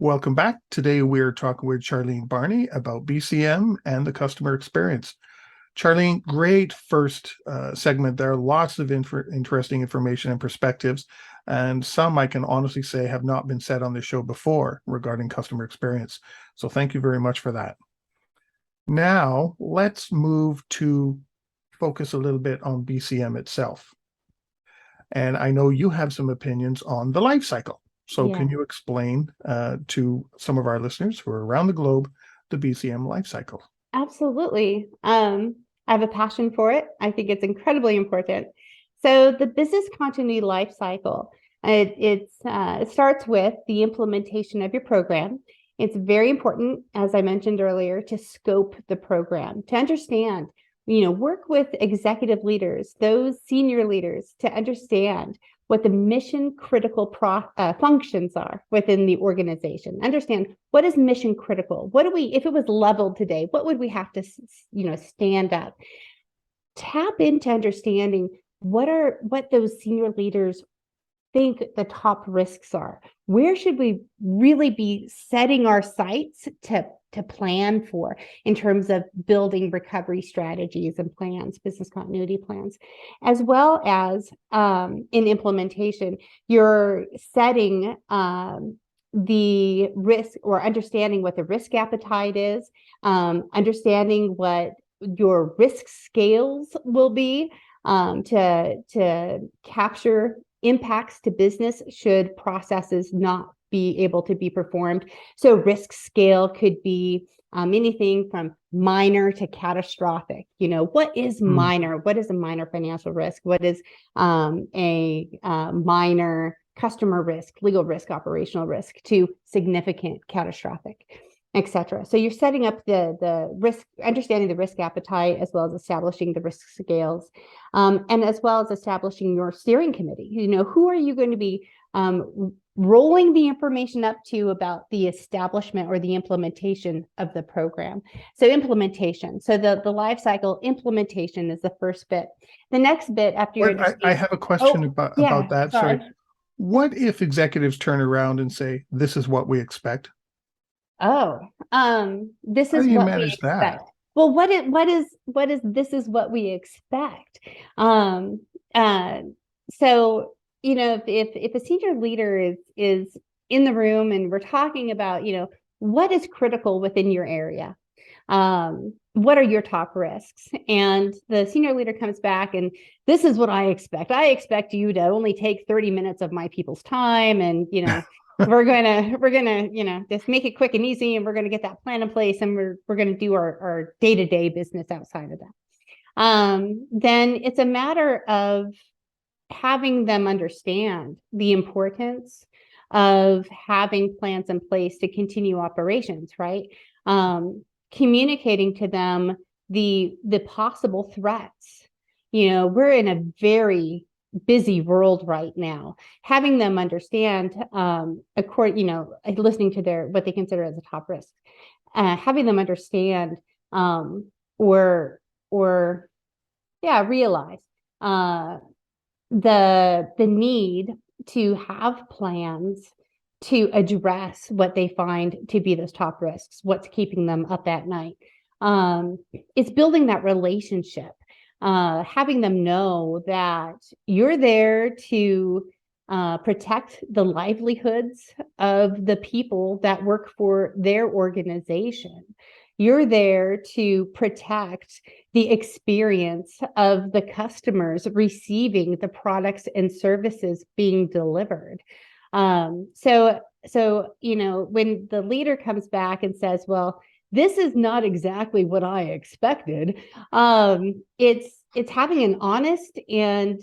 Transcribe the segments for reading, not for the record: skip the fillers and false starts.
Welcome back. Today we're talking with Charlein Barni about BCM and the customer experience. Charlein, great first segment there. Lots of interesting information and perspectives, and some I can honestly say have not been said on the show before regarding customer experience. So thank you very much for that. Now let's move to focus a little bit on BCM itself. And I know you have some opinions on the life cycle. So Yeah, can you explain to some of our listeners who are around the globe the BCM life cycle? absolutely. I have a passion for it. I think it's incredibly important. So the business continuity life cycle, it starts with the implementation of your program. It's very important, as I mentioned earlier, to scope the program, to understand, work with executive leaders, those senior leaders to understand what the mission critical functions are within the organization. Understand what is mission critical. What do we, if it was leveled today, what would we have to, stand up? Tap into understanding what those senior leaders think the top risks are. Where should we really be setting our sights to plan for in terms of building recovery strategies and plans, business continuity plans, as well as in implementation, you're setting the risk or understanding what the risk appetite is, understanding what your risk scales will be to capture impacts to business should processes not be able to be performed. So risk scale could be anything from minor to catastrophic. What is minor? What is a minor financial risk? What is a minor customer risk, legal risk, operational risk to significant catastrophic, etc. So you're setting up the risk, understanding the risk appetite, as well as establishing the risk scales, and as well as establishing your steering committee. Who are you going to be rolling the information up to about the establishment or the implementation of the program? So implementation. So the life cycle implementation is the first bit. The next bit after you understand. I have a question about that. Sorry. Sorry. What if executives turn around and say, this is what we expect? Oh, this How is do you what we manage that? expect. Well, what is this is what we expect. Um, uh, so if a senior leader is in the room and we're talking about what is critical within your area, what are your top risks, and the senior leader comes back and this is what I expect. I expect you to only take 30 minutes of my people's time, and we're gonna just make it quick and easy, and we're gonna get that plan in place, and we're gonna do our day-to-day business outside of that. Then it's a matter of having them understand the importance of having plans in place to continue operations, right? Communicating to them the possible threats. We're in a very busy world right now. Having them understand, listening to what they consider as a top risk, having them understand, or realize the need to have plans to address what they find to be those top risks, what's keeping them up at night. It's building that relationship, having them know that you're there to protect the livelihoods of the people that work for their organization. You're there to protect the experience of the customers receiving the products and services being delivered. So when the leader comes back and says, well, this is not exactly what I expected, it's having an honest and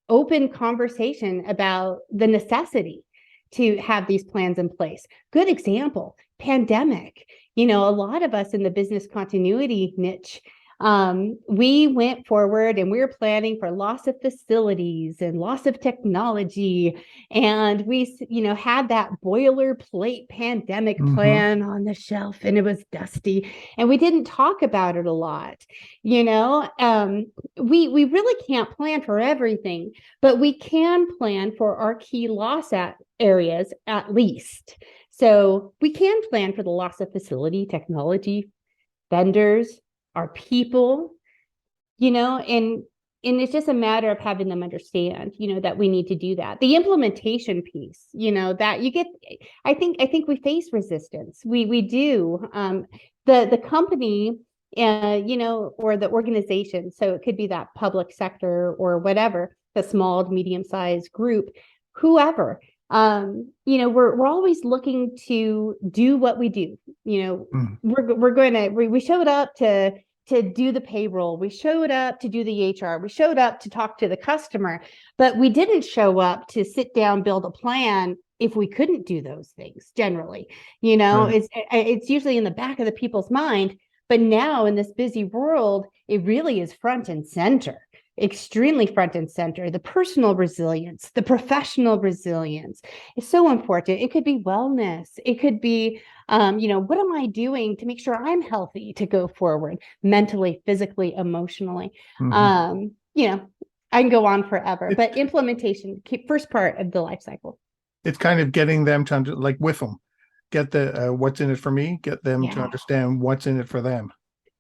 open conversation about the necessity to have these plans in place. Good example, pandemic. A lot of us in the business continuity niche, we went forward and we were planning for loss of facilities and loss of technology. And we, had that boilerplate pandemic plan on the shelf, and it was dusty. And we didn't talk about it a lot. We really can't plan for everything, but we can plan for our key loss areas at least. So we can plan for the loss of facility, technology, vendors, our people, and it's just a matter of having them understand, that we need to do that. The implementation piece, that you get, I think we face resistance. We do. The company, or the organization. So it could be that public sector or whatever, the small to medium-sized group, whoever. We're always looking to do what we do. We showed up to do the payroll. We showed up to do the HR. We showed up to talk to the customer, but we didn't show up to sit down, build a plan if we couldn't do those things generally. Right. It's usually in the back of the people's mind, but now in this busy world, it really is front and center. Extremely front and center. The personal resilience, the professional resilience is so important. It could be wellness. It could be, what am I doing to make sure I'm healthy to go forward mentally, physically, emotionally? I can go on forever, but implementation, first part of the life cycle. It's kind of getting them to like with them, get the what's in it for me, get them to understand what's in it for them.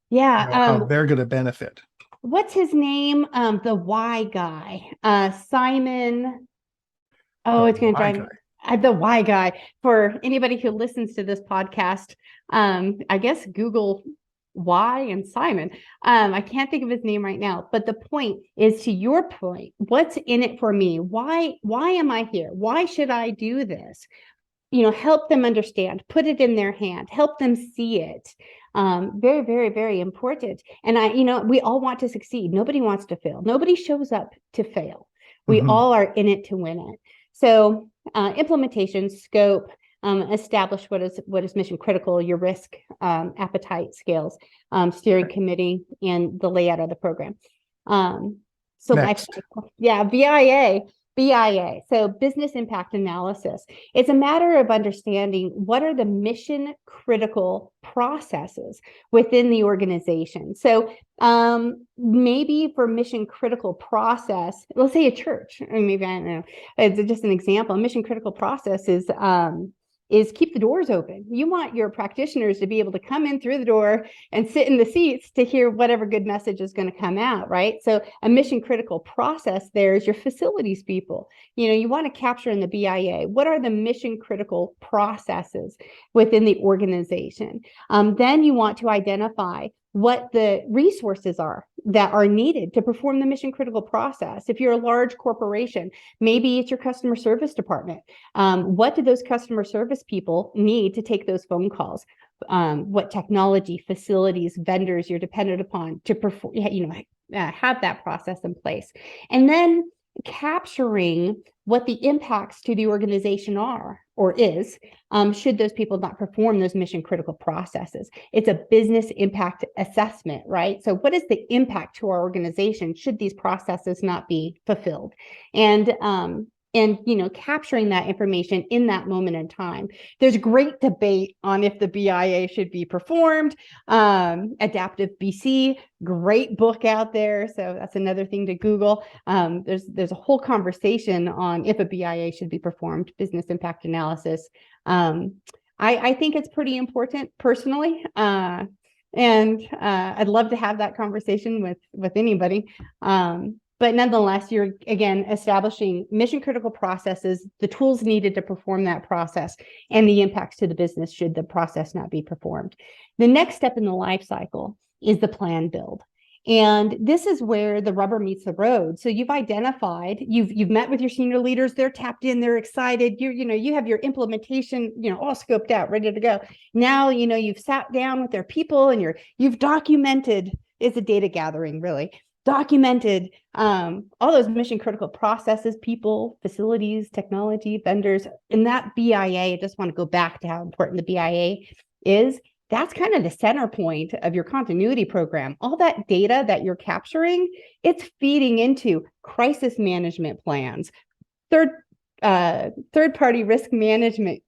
Yeah. How they're going to benefit. What's his name? The why guy, Simon. Oh, it's going to drive me. The why guy. For anybody who listens to this podcast, I guess Google why and Simon. I can't think of his name right now, but the point is, to your point, what's in it for me? Why am I here? Why should I do this? Help them understand, put it in their hand, help them see it. Very, very, very important. And we all want to succeed. Nobody wants to fail. Nobody shows up to fail. We all are in it to win it. So implementation, scope, establish what is mission critical, your risk appetite scales, steering committee, and the layout of the program. So next. BIA, so business impact analysis. It's a matter of understanding what are the mission critical processes within the organization. So maybe for mission critical process, let's say a church, or maybe, I don't know, it's just an example. A mission critical process is keep the doors open. You want your practitioners to be able to come in through the door and sit in the seats to hear whatever good message is going to come out, right? So a mission critical process there is your facilities people. You want to capture in the BIA, what are the mission critical processes within the organization? Then you want to identify what the resources are that are needed to perform the mission critical process. If you're a large corporation, maybe it's your customer service department. What do those customer service people need to take those phone calls? What technology, facilities, vendors you're dependent upon to perform, have that process in place. And then capturing what the impacts to the organization are or is, should those people not perform those mission critical processes. It's a business impact assessment, right? So what is the impact to our organization should these processes not be fulfilled? And capturing that information in that moment in time. There's great debate on if the BIA should be performed. Adaptive BC, great book out there. So that's another thing to Google. There's a whole conversation on if a BIA should be performed, business impact analysis. I think it's pretty important personally. And I'd love to have that conversation with anybody. But nonetheless, you're, again, establishing mission critical processes, the tools needed to perform that process, and the impacts to the business should the process not be performed. The next step in the life cycle is the plan build. And this is where the rubber meets the road. So you've identified, you've met with your senior leaders, they're tapped in, they're excited, you have your implementation, all scoped out, ready to go. Now, you've sat down with their people and you've documented, it's a data gathering, really. Documented all those mission critical processes, people, facilities, technology, vendors. In that BIA, I just want to go back to how important the BIA is. That's kind of the center point of your continuity program. All that data that you're capturing, it's feeding into crisis management plans, third-party risk management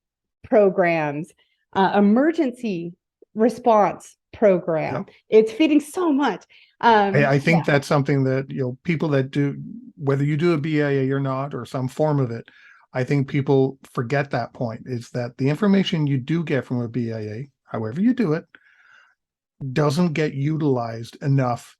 programs, emergency response program. Yeah. It's feeding so much. I think that's something that people that do, whether you do a BIA or not, or some form of it, I think people forget that point, is that the information you do get from a BIA, however you do it, doesn't get utilized enough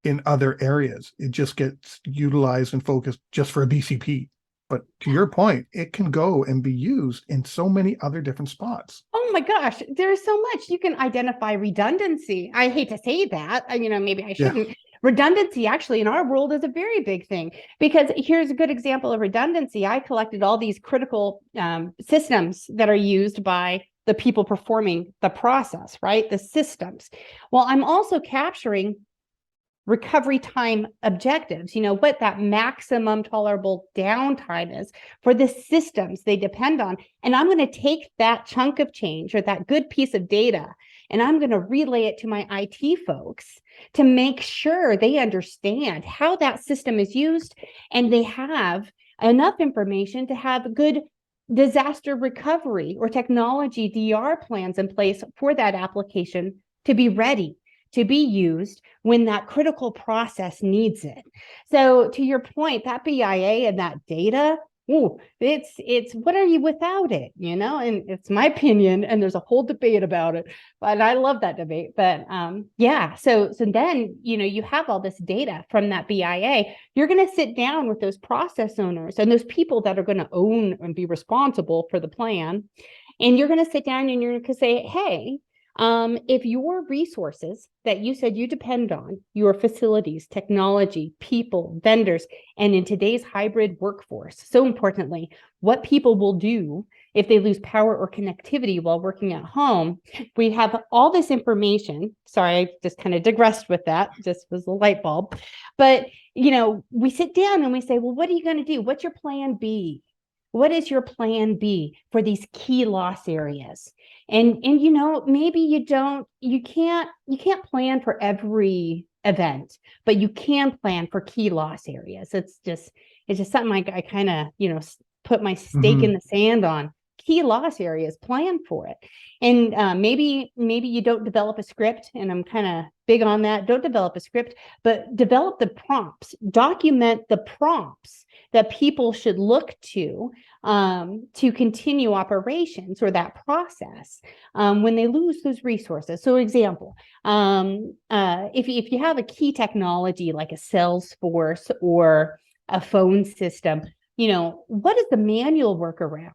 in other areas. It just gets utilized and focused just for a BCP. But to your point, it can go and be used in so many other different spots. Oh my gosh, there's so much. You can identify redundancy. I hate to say that, maybe I shouldn't. Yeah. Redundancy actually in our world is a very big thing, because here's a good example of redundancy. I collected all these critical systems that are used by the people performing the process, right? The systems. Well, I'm also capturing recovery time objectives, what that maximum tolerable downtime is for the systems they depend on. And I'm going to take that chunk of change, or that good piece of data, and I'm going to relay it to my IT folks to make sure they understand how that system is used, and they have enough information to have good disaster recovery or technology DR plans in place for that application to be ready to be used when that critical process needs it. So to your point, that BIA and that data, it's what are you without it, and it's my opinion, and there's a whole debate about it, but I love that debate. But so then, you have all this data from that BIA. You're going to sit down with those process owners and those people that are going to own and be responsible for the plan. And you're going to sit down and you're going to say, hey, if your resources that you said you depend on, your facilities, technology, people, vendors, and in today's hybrid workforce, so importantly, what people will do if they lose power or connectivity while working at home, we have all this information. Sorry, I just kind of digressed with that. Just was a light bulb. But, we sit down and we say, well, what are you going to do? What's your plan B? What is your plan B for these key loss areas? And maybe you can't plan for every event, but you can plan for key loss areas. It's just something I kind of, put my stake in the sand on. Key loss areas, plan for it. And maybe you don't develop a script, and I'm kind of big on that. Don't develop a script, but develop the prompts, document the prompts that people should look to continue operations or that process when they lose those resources. So example, if you have a key technology like a Salesforce or a phone system, what is the manual workaround?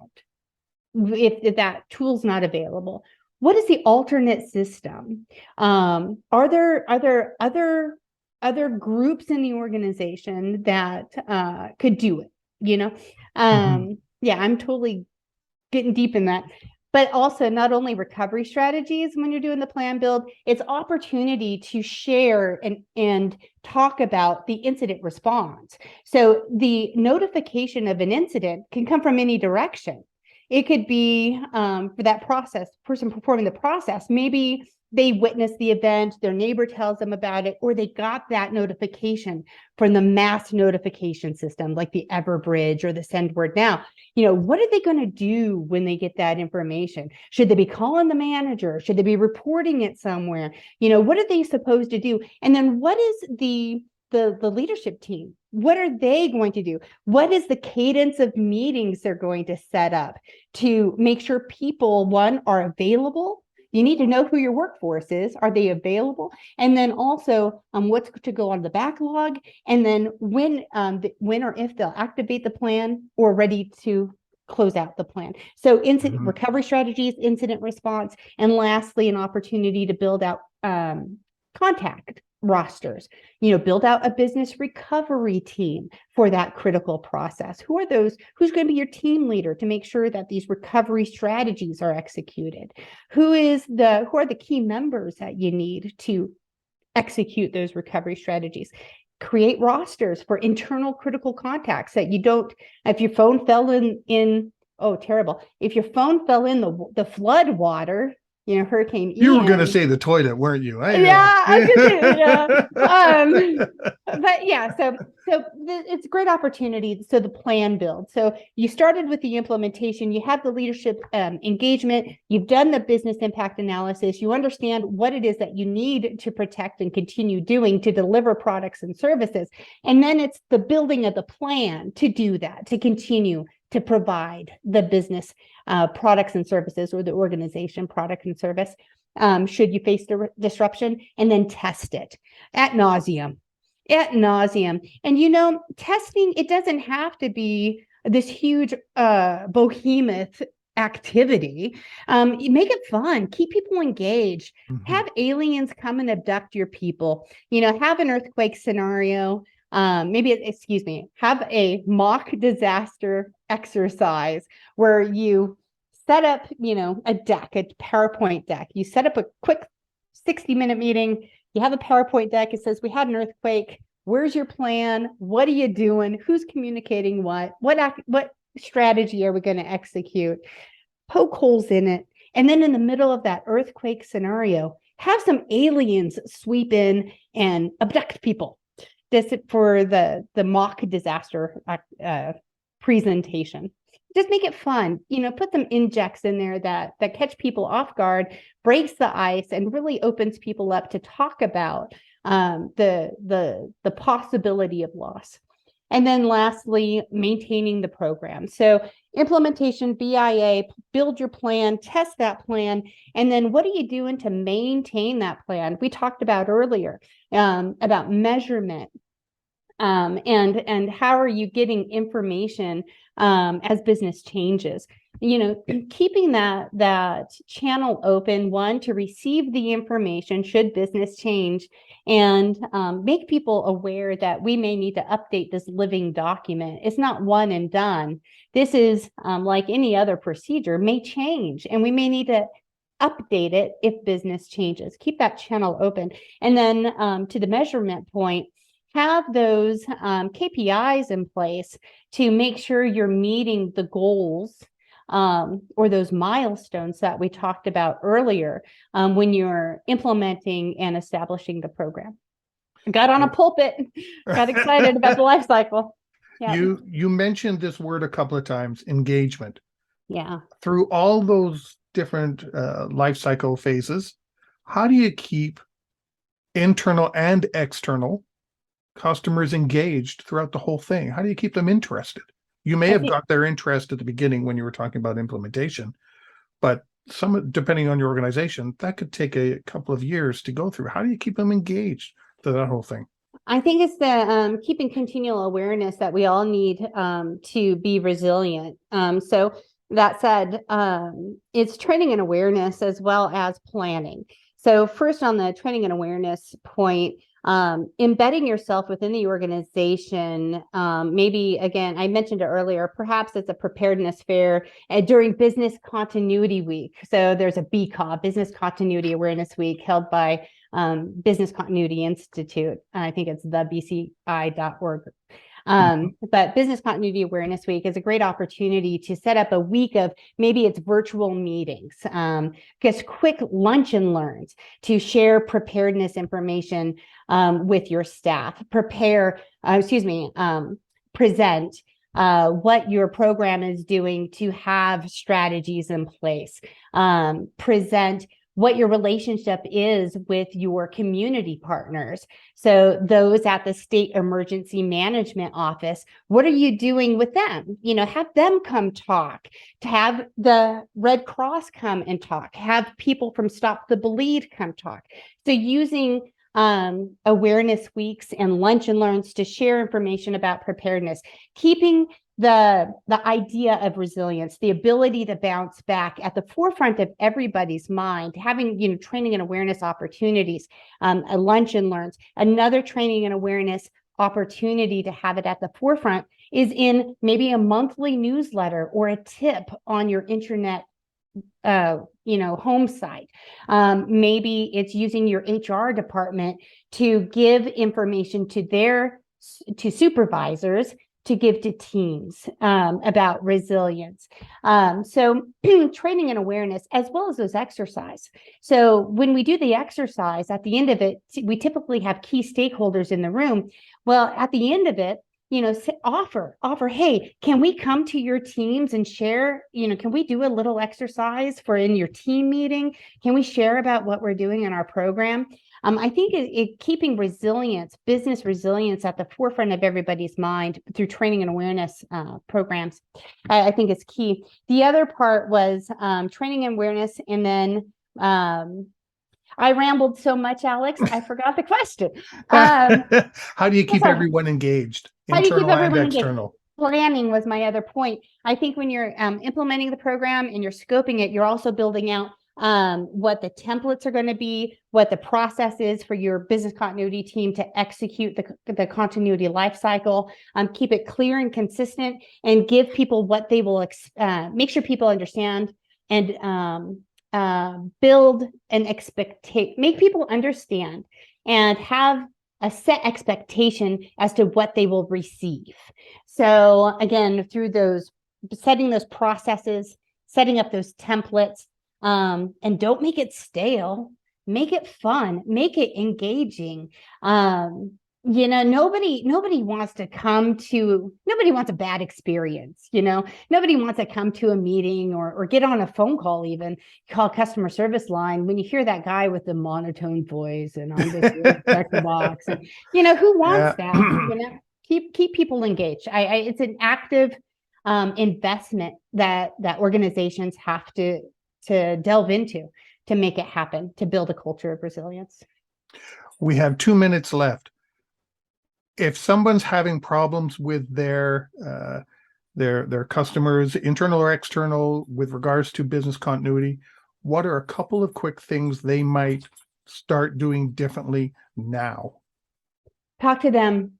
If that tool's not available, what is the alternate system? Are there other groups in the organization that could do it? Yeah, I'm totally getting deep in that. But also, not only recovery strategies when you're doing the plan build, it's opportunity to share and talk about the incident response. So the notification of an incident can come from any direction. It could be for that person performing the process. Maybe they witnessed the event, their neighbor tells them about it, or they got that notification from the mass notification system, like the Everbridge or the Send Word Now. What are they going to do when they get that information? Should they be calling the manager? Should they be reporting it somewhere? What are they supposed to do? And then what is the leadership team? What are they going to do? What is the cadence of meetings they're going to set up to make sure people, one, are available? You need to know who your workforce is. Are they available? And then also what's to go on the backlog, and then when or if they'll activate the plan or ready to close out the plan. So incident recovery strategies, incident response, and lastly, an opportunity to build out contact rosters, build out a business recovery team for that critical process. Who are those? Who's going to be your team leader to make sure that these recovery strategies are executed? Who are the key members that you need to execute those recovery strategies? Create rosters for internal critical contacts that you don't, if your phone fell in oh, terrible. If your phone fell in the flood water, Hurricane Ian. You were going to say the toilet, weren't you? Yeah, I was going to say, but yeah, so it's a great opportunity. So the plan build. So you started with the implementation, you have the leadership engagement, you've done the business impact analysis, you understand what it is that you need to protect and continue doing to deliver products and services. And then it's the building of the plan to do that, to continue to provide the business products and services, or the organization product and service, should you face disruption, and then test it ad nauseum. And testing, it doesn't have to be this huge behemoth activity. You make it fun, keep people engaged, have aliens come and abduct your people, have an earthquake scenario, have a mock disaster exercise where you set up, a PowerPoint deck. You set up a quick 60-minute meeting. You have a PowerPoint deck. It says, we had an earthquake. Where's your plan? What are you doing? Who's communicating what? What strategy are we going to execute? Poke holes in it. And then in the middle of that earthquake scenario, have some aliens sweep in and abduct people. This for the mock disaster presentation. Just make it fun, put some injects in there that catch people off guard, breaks the ice, and really opens people up to talk about the possibility of loss. And then lastly, maintaining the program. So implementation, BIA, build your plan, test that plan, and then what are you doing to maintain that plan? We talked about earlier about measurement. And how are you getting information as business changes? Keeping that channel open, one, to receive the information should business change, and make people aware that we may need to update this living document. It's not one and done. This is like any other procedure, may change, and we may need to update it if business changes. Keep that channel open. And then to the measurement point, have those KPIs in place to make sure you're meeting the goals or those milestones that we talked about earlier when you're implementing and establishing the program. Got on a pulpit, got excited about the life cycle. Yeah. You mentioned this word a couple of times, engagement. Yeah. Through all those different life cycle phases, how do you keep internal and external customers engaged throughout the whole thing? How do you keep them interested? You may have got their interest at the beginning when you were talking about implementation, but depending on your organization, that could take a couple of years to go through. How do you keep them engaged to that whole thing? I think it's the keeping continual awareness that we all need to be resilient. So that said, it's training and awareness as well as planning. So first, on the training and awareness point, embedding yourself within the organization. Maybe, again, I mentioned it earlier, perhaps it's a preparedness fair during Business Continuity Week. So there's a BCAW, Business Continuity Awareness Week, held by Business Continuity Institute. I think it's thebci.org. But Business Continuity Awareness Week is a great opportunity to set up a week of, maybe it's virtual meetings, just quick lunch and learns to share preparedness information with your staff, present what your program is doing to have strategies in place, present what your relationship is with your community partners. So those at the State Emergency Management Office, what are you doing with them? Have them come talk, to have the Red Cross come and talk, have people from Stop the Bleed come talk. So using awareness weeks and lunch and learns to share information about preparedness, keeping the idea of resilience, the ability to bounce back at the forefront of everybody's mind, having training and awareness opportunities, a lunch and learns. Another training and awareness opportunity to have it at the forefront is in maybe a monthly newsletter or a tip on your internet home site. Maybe it's using your HR department to give information to supervisors, to give to teams about resilience. So training and awareness, as well as those exercise. So when we do the exercise, at the end of it, we typically have key stakeholders in the room. Well, at the end of it, offer, hey, can we come to your teams and share, can we do a little exercise in your team meeting? Can we share about what we're doing in our program? I think keeping resilience, business resilience at the forefront of everybody's mind through training and awareness programs, I think is key. The other part was training and awareness, and then I rambled so much, Alex, I forgot the question. How do you keep Sorry. everyone engaged, How do you keep internal and everyone engaged? external? Planning was my other point. I think when you're implementing the program and you're scoping it, you're also building out what the templates are going to be, what the process is for your business continuity team to execute the continuity life cycle. Keep it clear and consistent, and give people what they will make sure people understand, and build an expectation, make people understand and have a set expectation as to what they will receive. So again, through those, setting those processes, setting up those templates, and don't make it stale, make it fun, make it engaging. Nobody wants a bad experience. Nobody wants to come to a meeting or get on a phone call, even call customer service line, when you hear that guy with the monotone voice and I'm just here to check the box. And, who wants that? Keep people engaged. It's an active investment that organizations have to delve into to make it happen, to build a culture of resilience. We have 2 minutes left. If someone's having problems with their customers, internal or external, with regards to business continuity, what are a couple of quick things they might start doing differently now? Talk to them.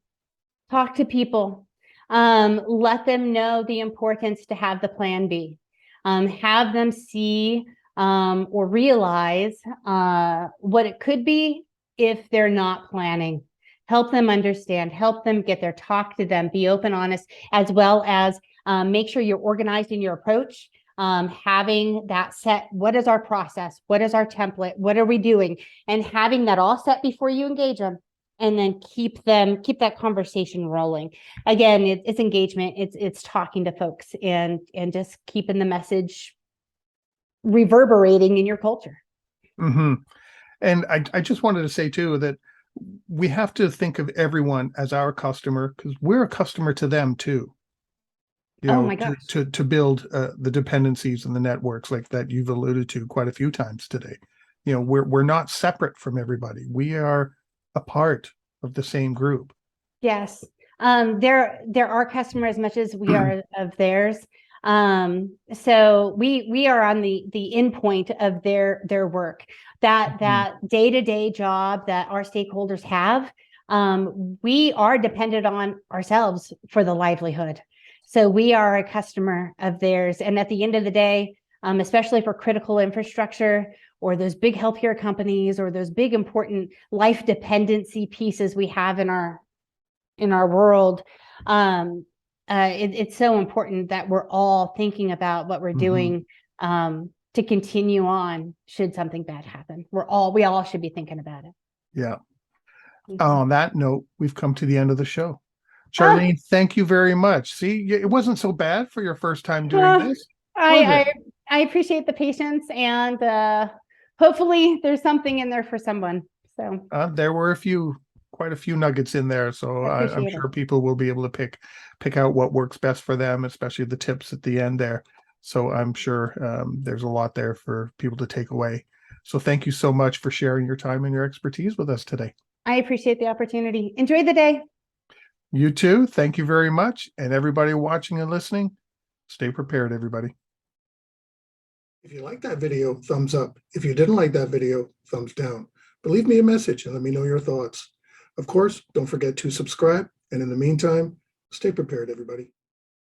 Talk to people. Let them know the importance to have the plan B. Have them see or realize what it could be if they're not planning. Help them understand, help them get there, talk to them, be open, honest, as well as make sure you're organized in your approach. Having that set, what is our process? What is our template? What are we doing? And having that all set before you engage them, and then keep that conversation rolling. Again, it's engagement, it's talking to folks, and just keeping the message reverberating in your culture. Mm-hmm. And I just wanted to say too that we have to think of everyone as our customer, because we're a customer to them too. Oh my gosh. To build the dependencies and the networks like that you've alluded to quite a few times today. We're not separate from everybody. We are a part of the same group. Yes. They're our customer as much as we are of theirs. So we are on the end point of their work. That day-to-day job that our stakeholders have, we are dependent on ourselves for the livelihood. So we are a customer of theirs. And at the end of the day, especially for critical infrastructure or those big healthcare companies or those big important life dependency pieces we have in our world, it's so important that we're all thinking about what we're doing to continue on should something bad happen. We all should be thinking about it. Yeah. On that note, we've come to the end of the show. Charlein, thank you very much. See, it wasn't so bad for your first time doing this. I appreciate the patience, and hopefully there's something in there for someone. So there were quite a few nuggets in there, so I'm sure people will be able to pick out what works best for them, especially the tips at the end there. So I'm sure there's a lot there for people to take away. So thank you so much for sharing your time and your expertise with us today. I appreciate the opportunity. Enjoy the day. You too. Thank you very much. And everybody watching and listening, stay prepared, everybody. If you liked that video, thumbs up. If you didn't like that video, thumbs down. But leave me a message and let me know your thoughts. Of course, don't forget to subscribe. And in the meantime, stay prepared, everybody.